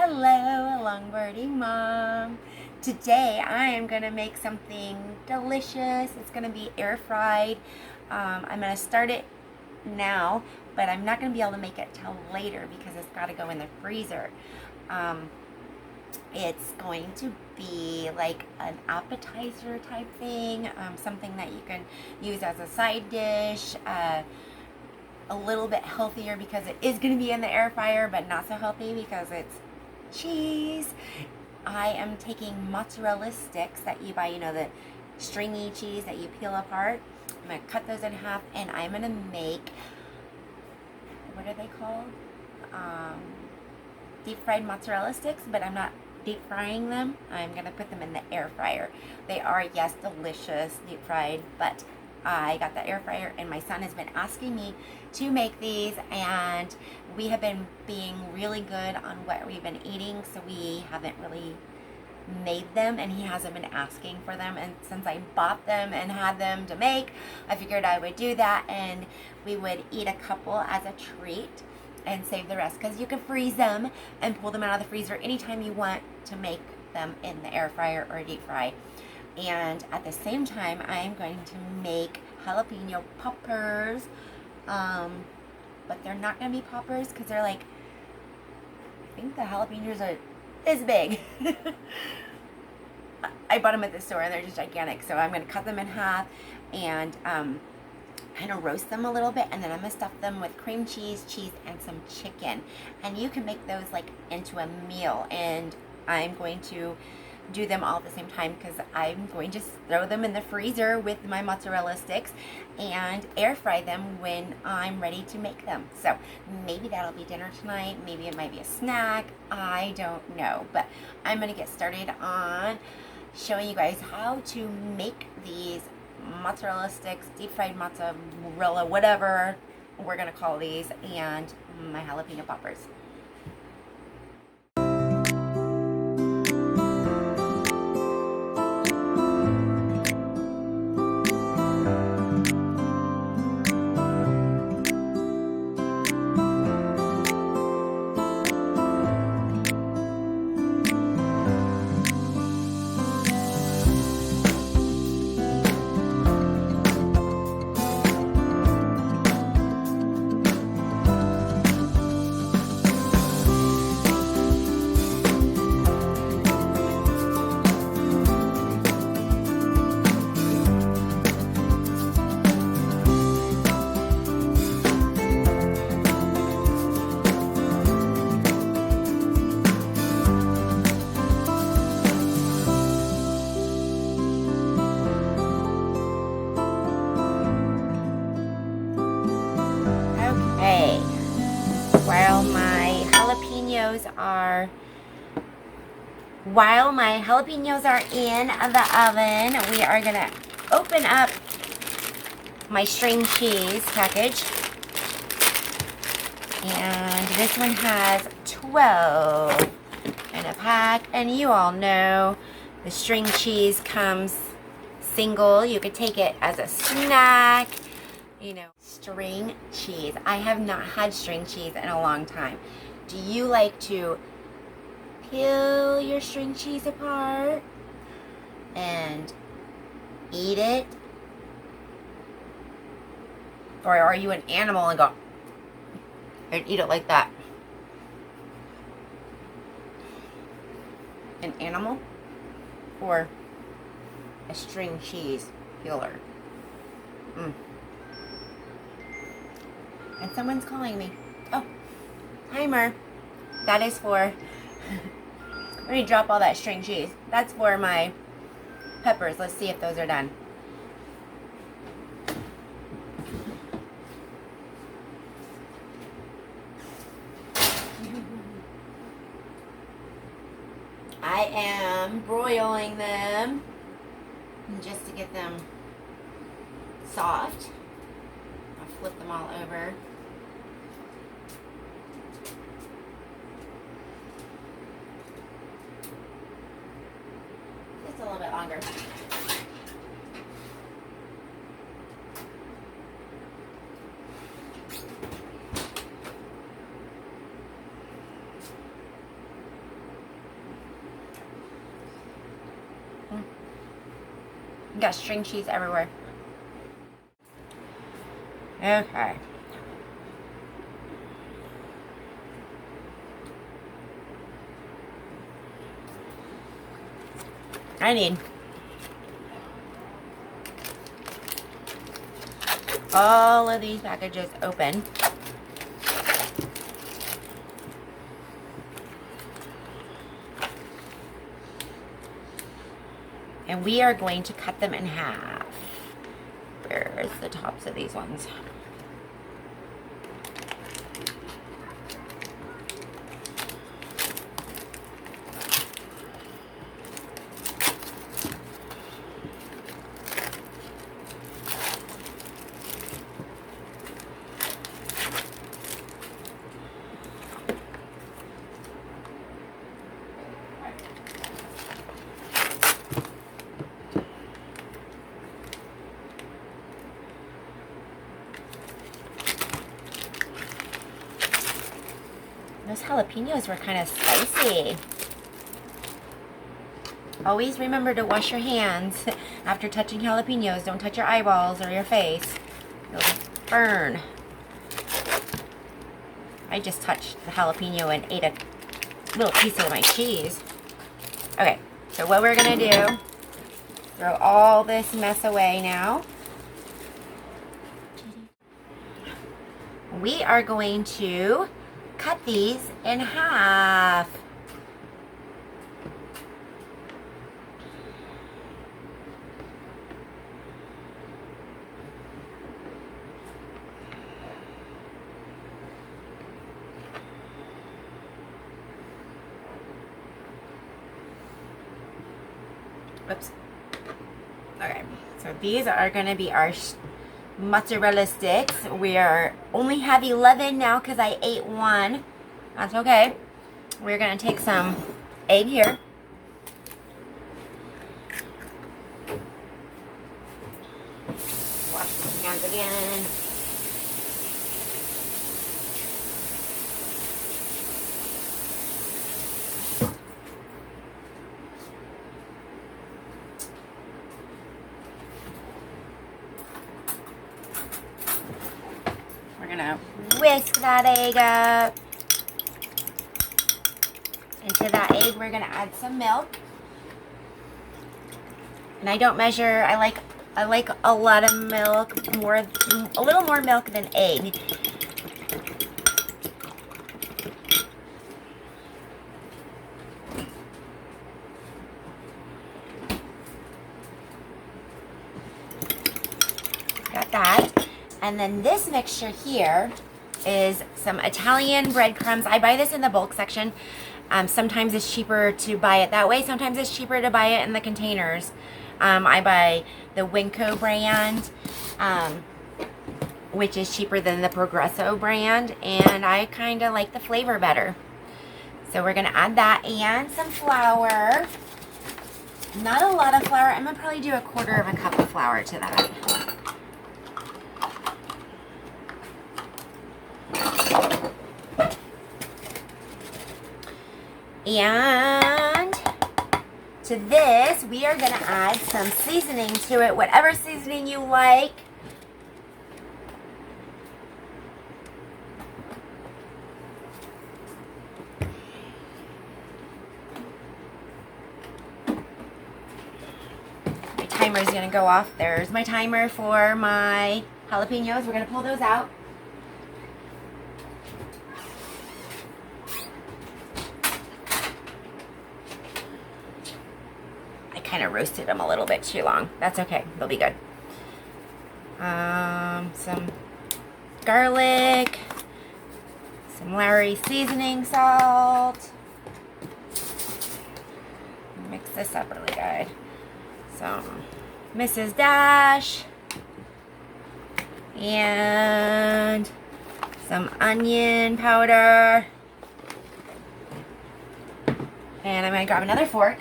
Hello, longboarding mom. Today I am going to make something delicious. It's going to be air fried. I'm going to start it now, but I'm not going to be able to make it till later because it's got to go in the freezer. It's going to be like an appetizer type thing, something that you can use as a side dish. A little bit healthier because it is going to be in the air fryer, but not so healthy because it's cheese. I am taking mozzarella sticks that you buy, the stringy cheese that you peel apart. I'm going to cut those in half and I'm going to make, what are they called? Deep fried mozzarella sticks, but I'm not deep frying them. I'm going to put them in the air fryer. They are, yes, delicious deep fried, but I got the air fryer and my son has been asking me to make these, and we have been being really good on what we've been eating, so we haven't really made them, and he hasn't been asking for them. And since I bought them and had them to make, I figured I would do that and we would eat a couple as a treat and save the rest, because you can freeze them and pull them out of the freezer anytime you want to make them in the air fryer or deep fry. And at the same time, I'm going to make jalapeno poppers, but they're not going to be poppers because they're like, I think the jalapenos are this big. I bought them at the store and they're just gigantic, so I'm going to cut them in half and kind of roast them a little bit, and then I'm going to stuff them with cream cheese, and some chicken. And you can make those like into a meal, and I'm going to do them all at the same time because I'm going to throw them in the freezer with my mozzarella sticks and air fry them when I'm ready to make them. So maybe that'll be dinner tonight, maybe it might be a snack, I don't know, but I'm going to get started on showing you guys how to make these mozzarella sticks, deep fried mozzarella, whatever we're going to call these, and my jalapeno poppers. While my jalapenos are in the oven, we are gonna open up my string cheese package. And this one has 12 in a pack. And you all know the string cheese comes single. You could take it as a snack. String cheese. I have not had string cheese in a long time. Do you like to peel your string cheese apart and eat it? Or are you an animal and go and eat it like that? An animal or a string cheese peeler? And someone's calling me. Oh, timer. That is for let me drop all that string cheese. That's for my peppers. Let's see if those are done. I am broiling them just to get them soft. I'll flip them all over. A little bit longer. Got string cheese everywhere. Okay. I need all of these packages open. And we are going to cut them in half. Where's the tops of these ones? Those jalapenos were kind of spicy. Always remember to wash your hands after touching jalapenos. Don't touch your eyeballs or your face. They'll burn. I just touched the jalapeno and ate a little piece of my cheese. Okay, so what we're gonna do, throw all this mess away now. We are going to cut these in half. Oops. Okay, so these are going to be our mozzarella sticks. We are only have 11 now because I ate one. That's okay. We're going to take some egg here. Wash my hands again. Whisk that egg up. Into that egg, we're gonna add some milk. And I don't measure. I like a lot of milk, a little more milk than egg. Got that. And then this mixture here is some Italian breadcrumbs. I buy this in the bulk section. Sometimes it's cheaper to buy it that way. Sometimes it's cheaper to buy it in the containers. I buy the Winco brand, which is cheaper than the Progresso brand, and I kind of like the flavor better. So we're gonna add that and some flour. Not a lot of flour. I'm gonna probably do 1/4 cup of flour to that. And to this, we are going to add some seasoning to it, whatever seasoning you like. My timer is going to go off. There's my timer for my jalapenos. We're going to pull those out. Kind of roasted them a little bit too long. That's okay. They'll be good. Some garlic, some Lowry seasoning salt. Mix this up really good. Some Mrs. Dash and some onion powder. And I'm going to grab another fork.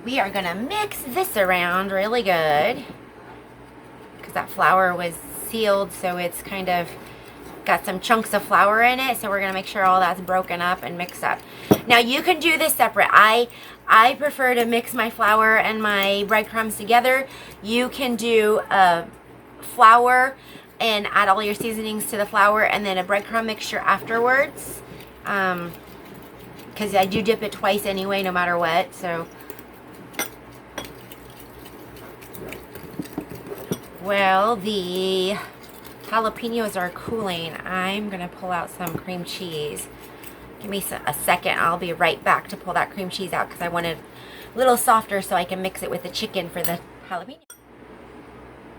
We are going to mix this around really good because that flour was sealed, so it's kind of got some chunks of flour in it, so we're going to make sure all that's broken up and mixed up. Now you can do this separate. I prefer to mix my flour and my breadcrumbs together. You can do flour and add all your seasonings to the flour and then a breadcrumb mixture afterwards. Because I do dip it twice anyway, no matter what. So, well, the jalapenos are cooling. I'm going to pull out some cream cheese. Give me a second. I'll be right back to pull that cream cheese out because I want it a little softer so I can mix it with the chicken for the jalapeno.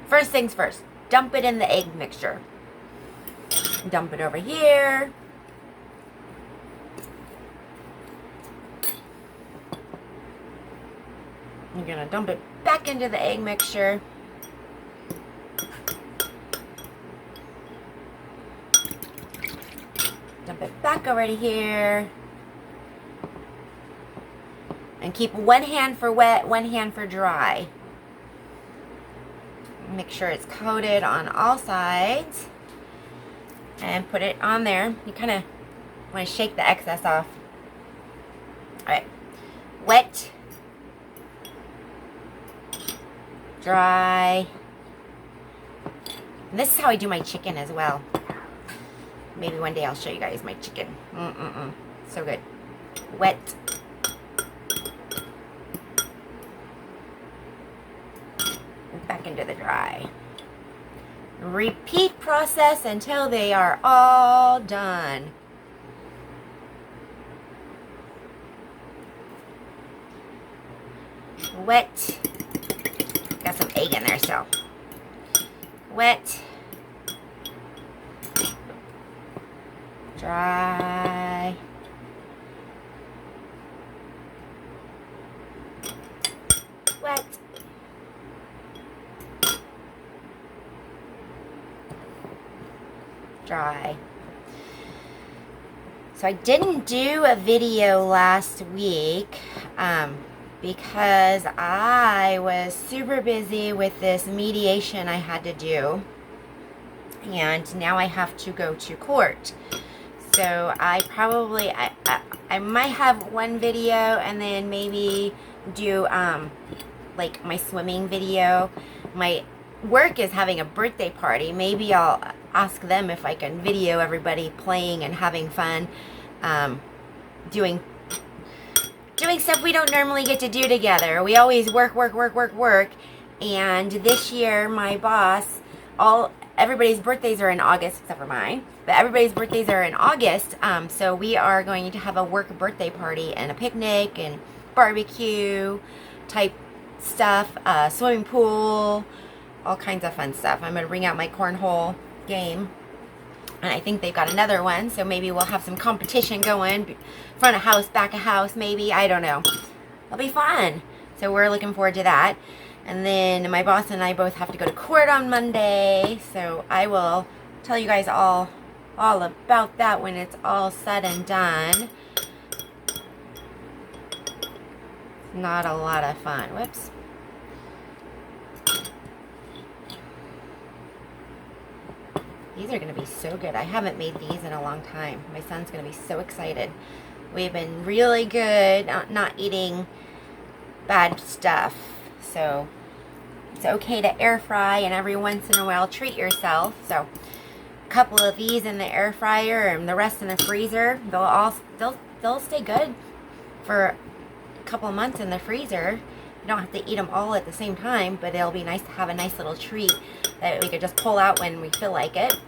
First things first, dump it in the egg mixture. Dump it over here. I'm going to dump it back into the egg mixture. Dump it back over to here. And keep one hand for wet, one hand for dry. Make sure it's coated on all sides. And put it on there. You kind of want to shake the excess off. Alright. Wet. Dry. And this is how I do my chicken as well. Maybe one day I'll show you guys my chicken. So good. Wet. And back into the dry. Repeat process until they are all done. Wet. Got some egg in there still. Wet. Dry. Wet. Dry. So I didn't do a video last week because I was super busy with this mediation I had to do, and now I have to go to court. So I probably, I might have one video and then maybe do like my swimming video. My work is having a birthday party. Maybe I'll ask them if I can video everybody playing and having fun, doing stuff we don't normally get to do together. We always work, and this year my boss, everybody's birthdays are in August except for mine, but everybody's birthdays are in August, so we are going to have a work birthday party and a picnic and barbecue type stuff, swimming pool, all kinds of fun stuff. I'm going to bring out my cornhole game, and I think they've got another one, so maybe we'll have some competition going, front of house, back of house, maybe, I don't know. It'll be fun. So we're looking forward to that. And then my boss and I both have to go to court on Monday, so I will tell you guys all about that when it's all said and done. Not a lot of fun. Whoops. These are going to be so good. I haven't made these in a long time. My son's going to be so excited. We've been really good at not eating bad stuff. So it's okay to air fry and every once in a while treat yourself. So a couple of these in the air fryer and the rest in the freezer. They'll stay good for a couple of months in the freezer. You don't have to eat them all at the same time, but it'll be nice to have a nice little treat that we could just pull out when we feel like it.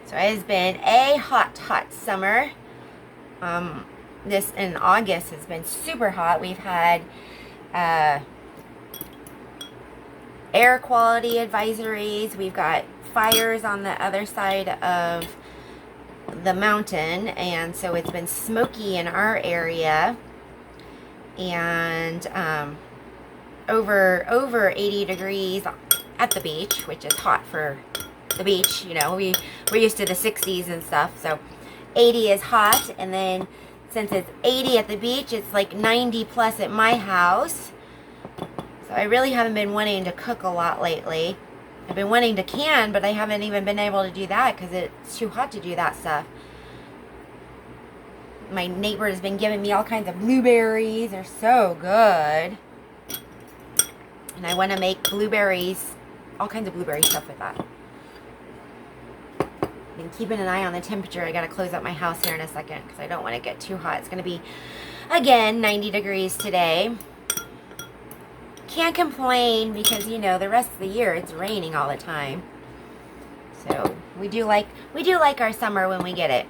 So it has been a hot summer. This in August has been super hot. We've had air quality advisories. We've got fires on the other side of the mountain, and so it's been smoky in our area, and over 80 degrees at the beach, which is hot for the beach. You know, we're used to the 60s and stuff, so 80 is hot. And then since it's 80 at the beach, it's like 90 plus at my house. So I really haven't been wanting to cook a lot lately. I've been wanting to can, but I haven't even been able to do that because it's too hot to do that stuff. My neighbor has been giving me all kinds of blueberries. They're so good. And I want to make blueberries, all kinds of blueberry stuff with that. Been keeping an eye on the temperature. I got to close up my house here in a second because I don't want to get too hot. It's going to be, again, 90 degrees today. Can't complain because, you know, the rest of the year it's raining all the time. So we do like our summer when we get it.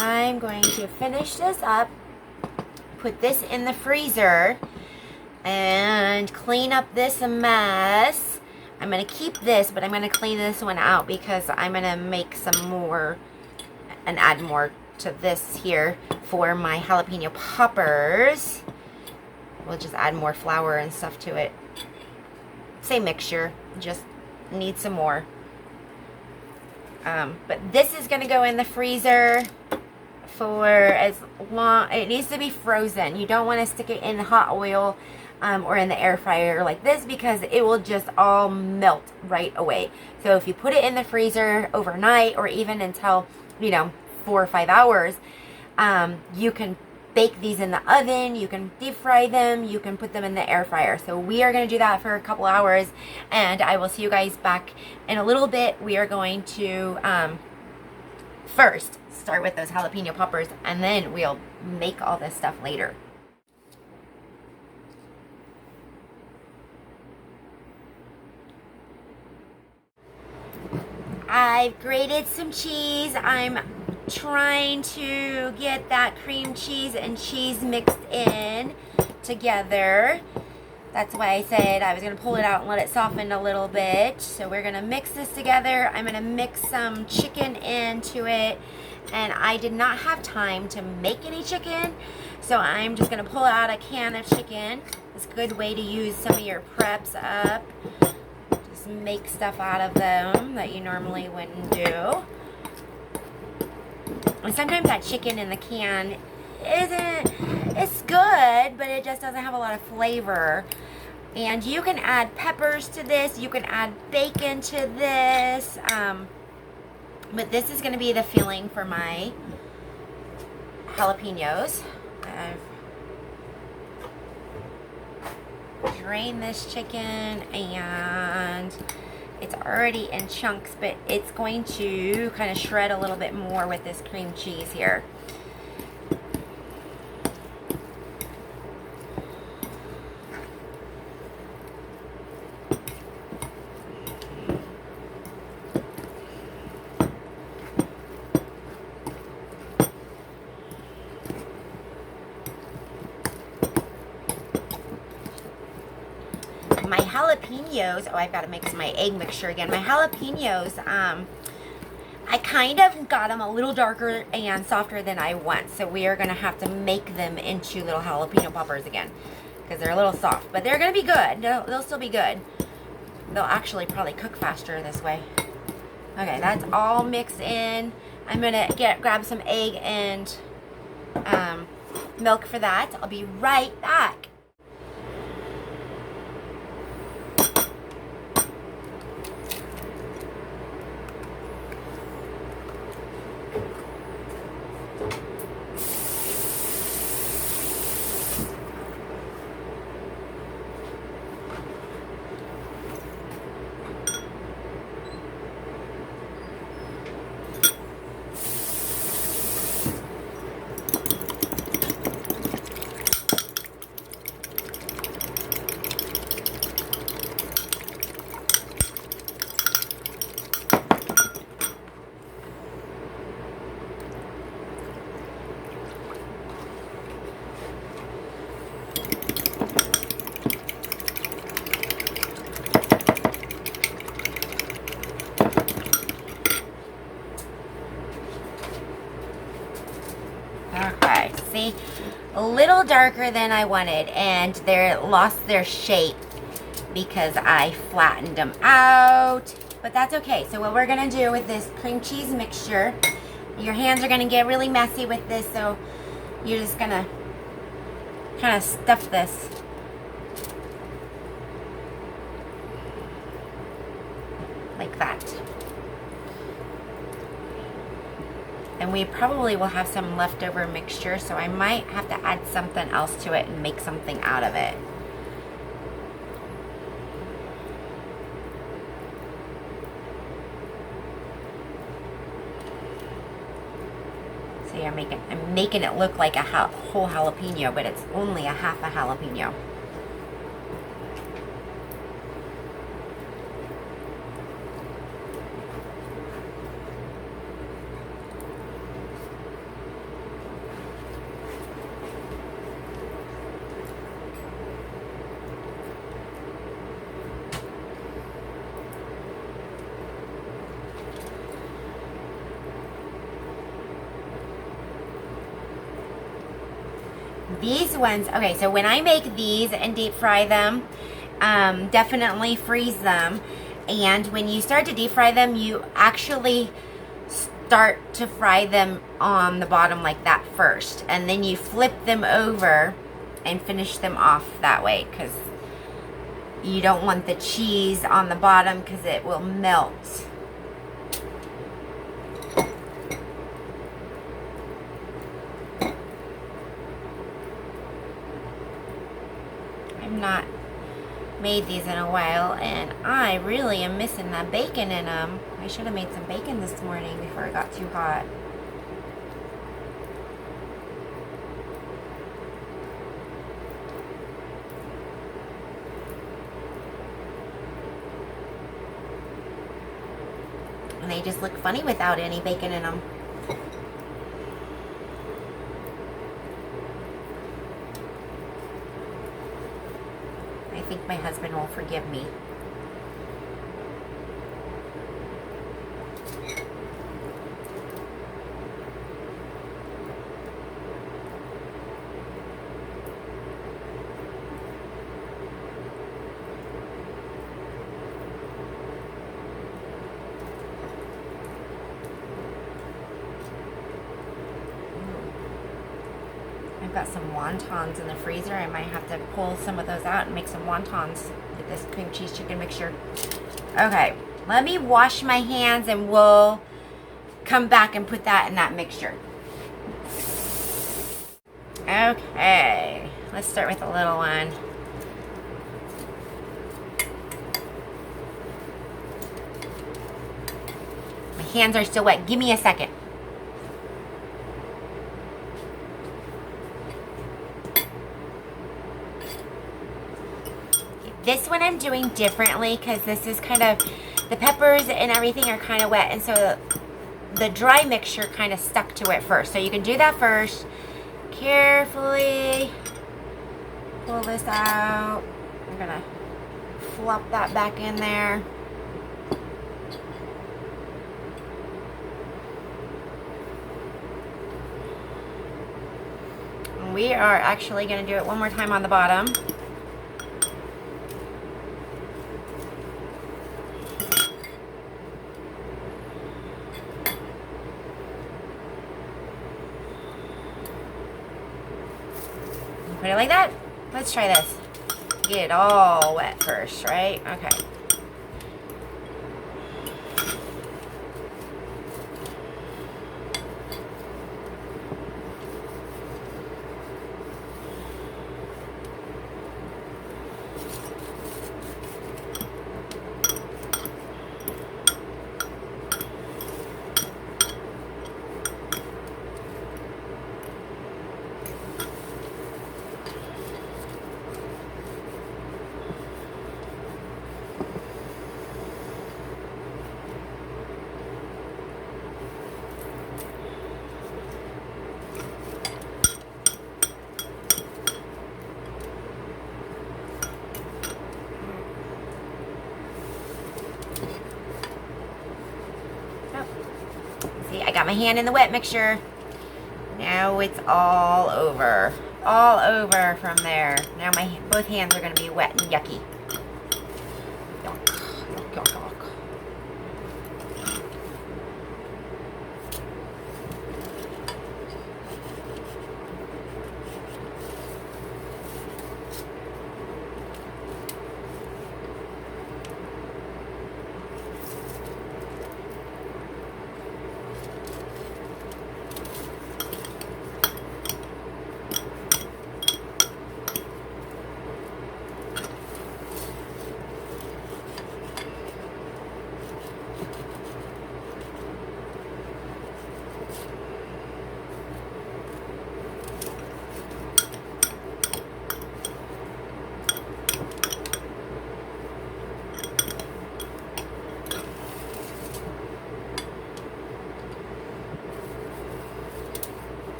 I'm going to finish this up, put this in the freezer, and clean up this mess. I'm going to keep this, but I'm going to clean this one out because I'm going to make some more and add more to this here for my jalapeno poppers. We'll just add more flour and stuff to it. Same mixture, just need some more. But this is going to go in the freezer for as long, it needs to be frozen. You don't want to stick it in hot oil or in the air fryer like this because it will just all melt right away. So if you put it in the freezer overnight or even until, you know, 4 or 5 hours, you can bake these in the oven, you can deep fry them, you can put them in the air fryer. So we are going to do that for a couple hours, and I will see you guys back in a little bit. We are going to first start with those jalapeno poppers, and then we'll make all this stuff later. I've grated some cheese. I'm trying to get that cream cheese and cheese mixed in together. That's why I said I was going to pull it out and let it soften a little bit. So we're going to mix this together. I'm going to mix some chicken into it. And I did not have time to make any chicken, so I'm just going to pull out a can of chicken. It's a good way to use some of your preps up. Just make stuff out of them that you normally wouldn't do. And sometimes that chicken in the can it's good, but it just doesn't have a lot of flavor. And you can add peppers to this, you can add bacon to this, but this is going to be the filling for my jalapenos. drain this chicken, and it's already in chunks, but it's going to kind of shred a little bit more with this cream cheese here. My jalapenos, oh, I've got to mix my egg mixture again. My jalapenos, I kind of got them a little darker and softer than I want. So we are going to have to make them into little jalapeno poppers again, because they're a little soft. But they're going to be good. They'll still be good. They'll actually probably cook faster this way. Okay, that's all mixed in. I'm going to grab some egg and milk for that. I'll be right back. Okay, see, a little darker than I wanted, and they lost their shape because I flattened them out, but that's okay. So what we're gonna do with this cream cheese mixture, your hands are gonna get really messy with this, so you're just gonna kind of stuff this. Like that. And we probably will have some leftover mixture, so I might have to add something else to it and make something out of it. See, I'm making it look like a whole jalapeno, but it's only a half a jalapeno. These ones, okay, so when I make these and deep fry them, definitely freeze them. And when you start to deep fry them, you actually start to fry them on the bottom like that first. And then you flip them over and finish them off that way, because you don't want the cheese on the bottom because it will melt. Not made these in a while, and I really am missing that bacon in them. I should have made some bacon this morning before it got too hot. And they just look funny without any bacon in them. I think my husband will forgive me. I've got some wontons in the freezer. I might have to pull some of those out and make some wontons with this cream cheese chicken mixture. Okay, let me wash my hands and we'll come back and put that in that mixture. Okay, let's start with the little one. hands are still wet. Give me a second. This one I'm doing differently because this is kind of, the peppers and everything are kind of wet, and so the dry mixture kind of stuck to it first. So you can do that first. Carefully pull this out. I'm gonna flop that back in there. And we are actually gonna do it one more time on the bottom. Put it like that. Let's try this. Get it all wet first, right? Okay. See, I got my hand in the wet mixture. Now it's all over. All over from there. Now my both hands are going to be wet and yucky. Yuck, yuck, yuck, yuck.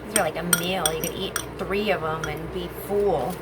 These are like a meal. You could eat 3 of them and be full.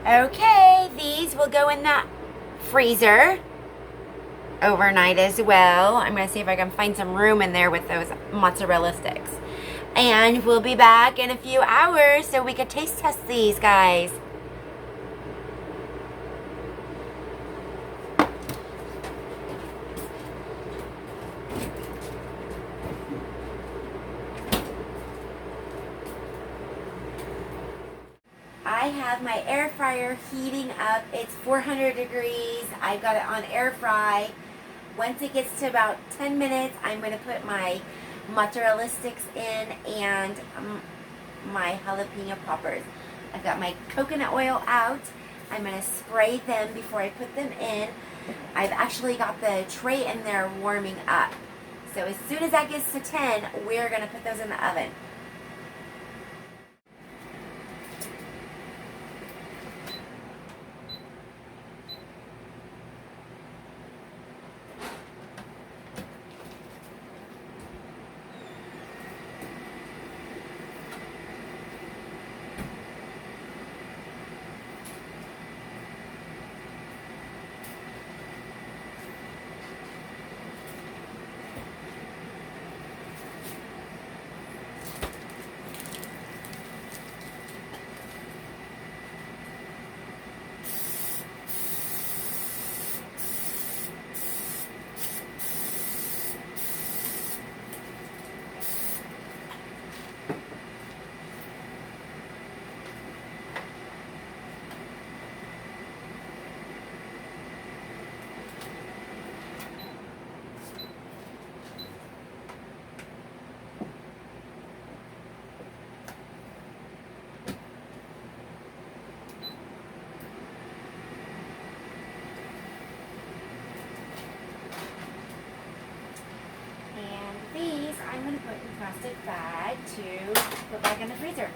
Okay, these will go in the freezer overnight as well. I'm going to see if I can find some room in there with those mozzarella sticks. And we'll be back in a few hours so we can taste test these, guys. I have my air fryer heating up. It's 400 degrees. I got it on air fry. Once it gets to about 10 minutes, I'm going to put my mozzarella sticks in and my jalapeno poppers. I've got my coconut oil out. I'm going to spray them before I put them in. I've actually got the tray in there warming up. So as soon as that gets to 10, we're going to put those in the oven. These I'm going to put in a plastic bag to put back in the freezer.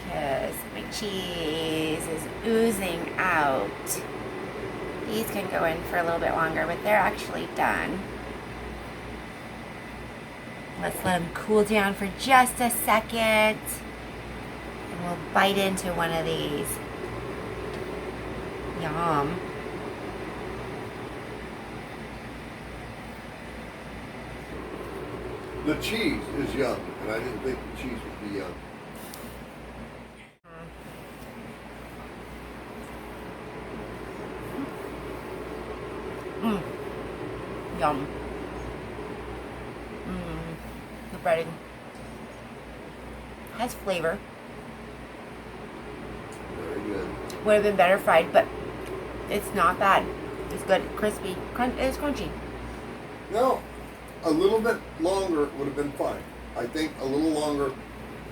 Because my cheese is oozing out. These can go in for a little bit longer, but they're actually done. Let's let them cool down for just a second. And we'll bite into one of these. Yum. The cheese is yum, and I didn't think the cheese would be yum. Yum. The breading has flavor. Very good. Would have been better fried, but it's not bad. It's good, crispy. It's crunchy. No, a little bit longer would have been fine. I think a little longer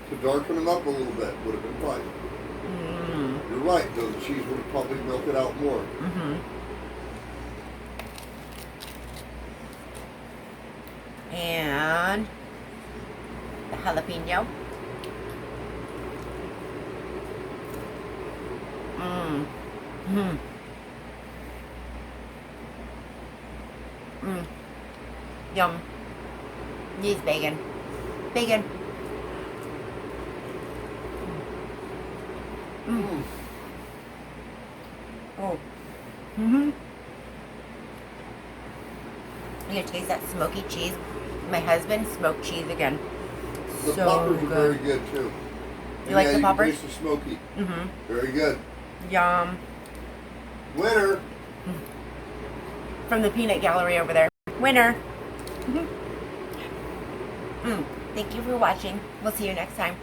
to darken them up a little bit would have been fine. You're right, though. The cheese would have probably melted out more. And the jalapeno. Yum. Needs bacon. Bacon. Oh. You gonna taste that smoky cheese? My husband smoked cheese again. The So poppers are good. very good too. You like the you poppers? can taste the smoky. Very good. Yum. Winner. from the peanut gallery over there. Winner. Thank you for watching. We'll see you next time.